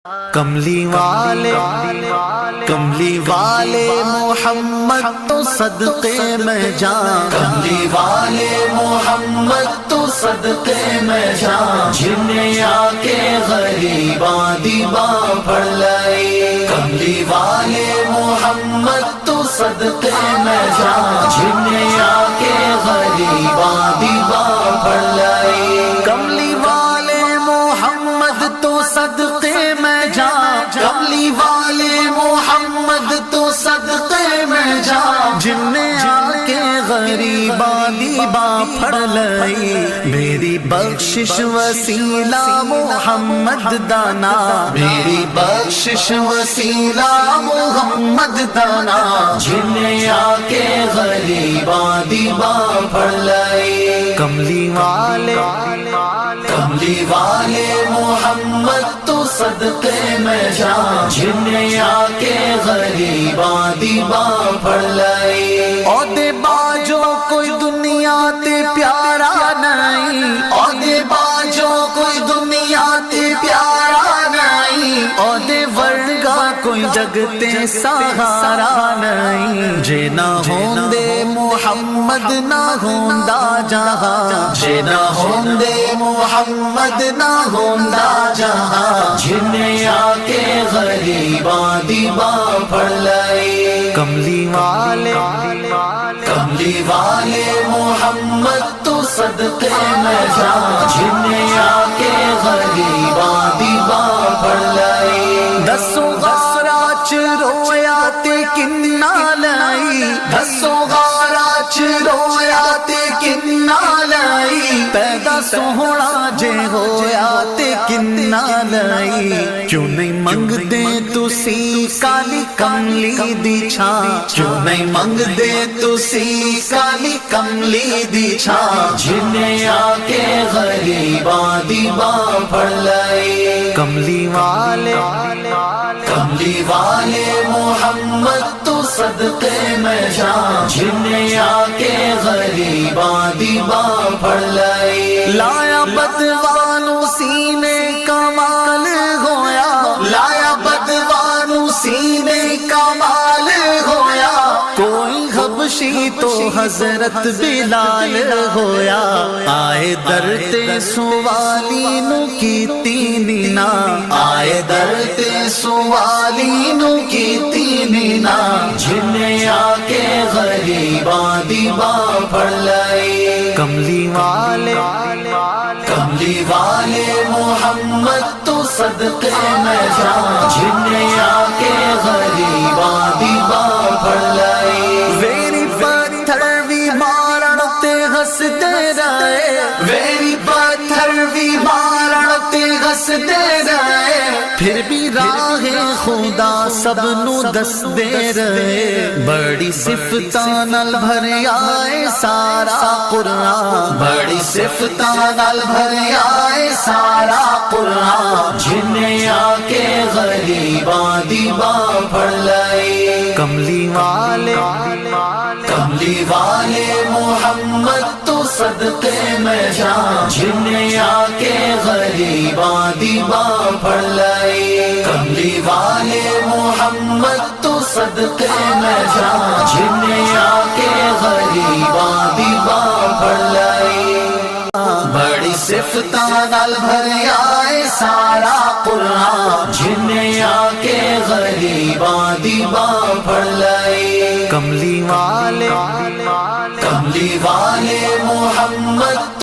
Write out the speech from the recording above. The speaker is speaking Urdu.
کملی والے محمد تو صدقے میں جان، کملی والے محمد تو صدقے میں جان، جنہیں آ کے غریباں دیباں پڑھ لائی۔ کملی والے محمد تو صدقے میں جان، جنہیں آ کے غریباں دیباں پڑھ لائی۔ کملی والے محمد تو صدقے میں جان، کملی والے محمد تو صدقے میں جان، جن نے آ کے غریباں دیباں پڑھ لئی۔ میری بخشش وسیلہ محمد دانا، میری بخشش وسیلہ محمد دانا، جنہیں آ کے غریباں دیباں پڑھ لائی۔ کملی والے محمد تو صدقے میں جان، جنہیں آ کے غریباں دیباں پڑھ لائی۔ عہدے باجو کوئی دنیا تے پیارا نہیں، عہدے باجو کوئی دنیا تے پیارا نہیں، عہدے ورگا کوئی جگ تے سہارا نہیں۔ جے نہ ہوندے محمد نہ ہوندا جہاں، جے نہ ہوندے محمد نہ ہوندا جہاں، جنہیں آ کے غریباں دیباں پڑھ لائی۔ کملی والے محمد تو صدقے میں جان، جنہیں آ کے غریباں دیباں پڑھ لائی۔ دسو غارہ چ رویا تے کنا لائی، دسو غارہ چ رویا تے کنا لائی۔ پیدا سوہنا جے ہویا تے کنا لائی۔ کیوں نہیں منگدے تسی کالی کملی دی چھاں، کیوں نہیں منگدے تسی کالی کملی دی چھاں، جنہیں آ کے غریباں دیباں پڑھ لائی۔ کملی والے محمد تو صدقے میں جان، جنہیں آ کے غریباں دیباں پڑھ لائی۔ لایا بدوانو سینے کمال ہویا، لایا بدوانو سینے کمال ہویا۔ کوئی حبشی تو حضرت بلال ہویا۔ آئے در تے سوالی نو کیتی نینا، آئے در تے سوالی نو کیتی نینا، جنہیں آ کے غریباں دیباں پڑھ لائی۔ کملی والے محمد تو صدقے میں جان، جنہیں آ کے غریباں دیباں پڑھ لائی۔ ویری پتھر بھی مارن تے ہسدے رہے، ویری پتھر بھی مارن تے ہسدے رہے، پھر بھی راہ خدا سب نو دس دے رہے۔ بڑی صفتاں نال بھریا اے سارا قرآن، بڑی صفتاں نال بھریا اے سارا قرآن، جنہیں آ کے غریباں دیباں پڑھ لائی۔ کملی والے محمد تو صدقے میں جان، جنہیں آ کے غریباں دیباں پڑھ لائی۔ کملی والے محمد تو صدقے میں جان، جنہیں آ کے غریباں دیباں پڑھ لائی۔ بڑی صفتاں نال بھریا اے سارا قرآن، جنہیں آ کے غریباں دیباں پڑھ لائی۔ کملی والے محمد